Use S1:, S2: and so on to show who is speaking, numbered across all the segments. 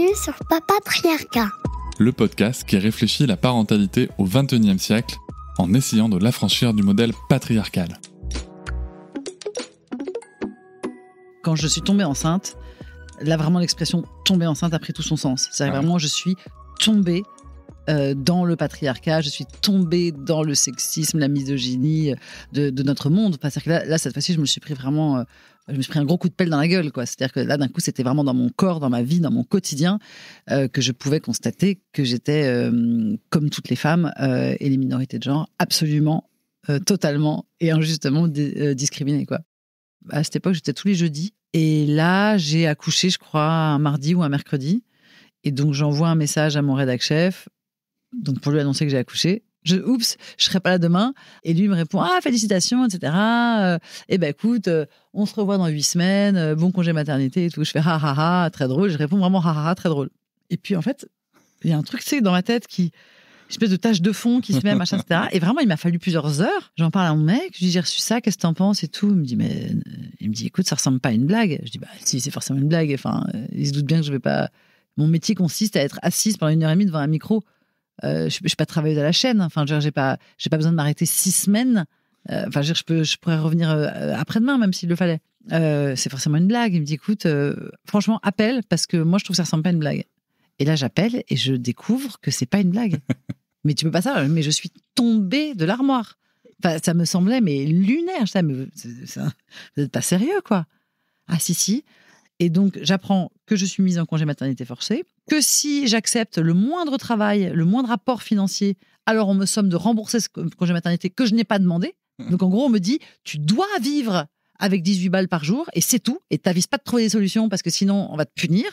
S1: Bienvenue sur Papatriarcat,
S2: le podcast qui réfléchit la parentalité au XXIe siècle en essayant de l'affranchir du modèle patriarcal.
S3: Quand je suis tombée enceinte, là vraiment l'expression « tomber enceinte » a pris tout son sens. C'est-à-dire vraiment je suis tombée dans le patriarcat, je suis tombée dans le sexisme, la misogynie de notre monde. C'est-à-dire que là, cette fois-ci, je me suis pris un gros coup de pelle dans la gueule, quoi. C'est-à-dire que là, d'un coup, c'était vraiment dans mon corps, dans ma vie, dans mon quotidien, que je pouvais constater que j'étais, comme toutes les femmes et les minorités de genre, absolument, totalement et injustement discriminée, quoi. À cette époque, j'étais tous les jeudis. Et là, j'ai accouché, je crois, un mardi ou un mercredi. Et donc, j'envoie un message à mon rédac chef, donc pour lui annoncer que j'ai accouché. Je serai pas là demain. Et lui me répond, félicitations, etc. Eh ben écoute, on se revoit dans 8 semaines, bon congé maternité et tout. Je fais très drôle. Je réponds vraiment très drôle. Et puis en fait, il y a un truc, dans ma tête une espèce de tache de fond qui se met, machin, etc. Et vraiment, il m'a fallu plusieurs heures. J'en parle à mon mec, je lui dis, j'ai reçu ça, qu'est-ce que t'en penses et tout. Il me dit, écoute, ça ressemble pas à une blague. Je dis, si, c'est forcément une blague. Enfin, il se doute bien que je vais pas. Mon métier consiste à être assise pendant 1h30 devant un micro. Je suis pas travailleuse à la chaîne. Enfin, j'ai pas besoin de m'arrêter 6 semaines. Je pourrais revenir après-demain, même s'il le fallait. C'est forcément une blague. Il me dit, écoute, franchement, appelle, parce que moi, je trouve que ça ressemble pas à une blague. Et là, j'appelle et je découvre que c'est pas une blague. Mais tu peux pas savoir, mais je suis tombée de l'armoire. Enfin, ça me semblait, mais lunaire. Vous êtes pas sérieux, quoi. Ah, si. Et donc, j'apprends que je suis mise en congé maternité forcé, que si j'accepte le moindre travail, le moindre apport financier, alors on me somme de rembourser ce congé maternité que je n'ai pas demandé. Donc, en gros, on me dit, tu dois vivre avec 18 balles par jour, et c'est tout. Et t'avises pas de trouver des solutions, parce que sinon, on va te punir.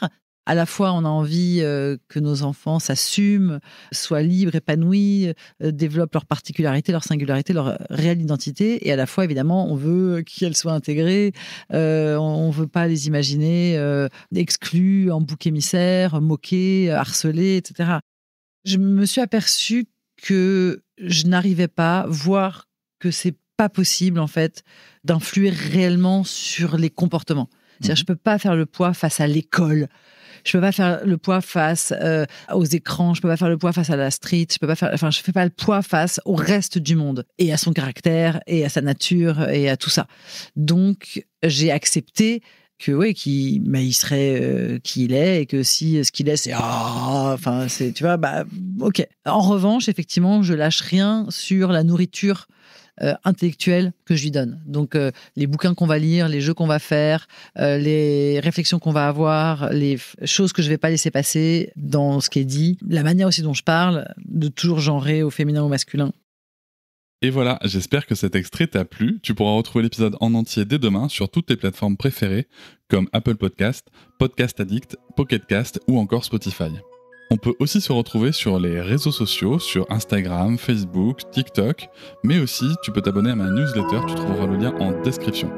S3: À la fois, on a envie que nos enfants s'assument, soient libres, épanouis, développent leurs particularités, leur singularité, leur réelle identité. Et à la fois, évidemment, on veut qu'elles soient intégrées. On ne veut pas les imaginer exclus, en bouc émissaire, moqués, harcelés, etc. Je me suis aperçue que je n'arrivais pas, voire que c'est pas possible, en fait, d'influer réellement sur les comportements. C'est-à-dire, je peux pas faire le poids face à l'école. Je peux pas faire le poids face aux écrans, je peux pas faire le poids face à la street, je fais pas le poids face au reste du monde et à son caractère et à sa nature et à tout ça. Donc j'ai accepté que qu'il serait qui il est, et que si ce qu'il est c'est OK. En revanche, effectivement, je lâche rien sur la nourriture intellectuelle que je lui donne. Donc, les bouquins qu'on va lire, les jeux qu'on va faire, les réflexions qu'on va avoir, les choses que je vais pas laisser passer dans ce qui est dit, la manière aussi dont je parle, de toujours genrer au féminin ou au masculin.
S2: Et voilà, j'espère que cet extrait t'a plu. Tu pourras retrouver l'épisode en entier dès demain sur toutes tes plateformes préférées, comme Apple Podcast, Podcast Addict, Pocket Cast ou encore Spotify. On peut aussi se retrouver sur les réseaux sociaux, sur Instagram, Facebook, TikTok, mais aussi tu peux t'abonner à ma newsletter, tu trouveras le lien en description.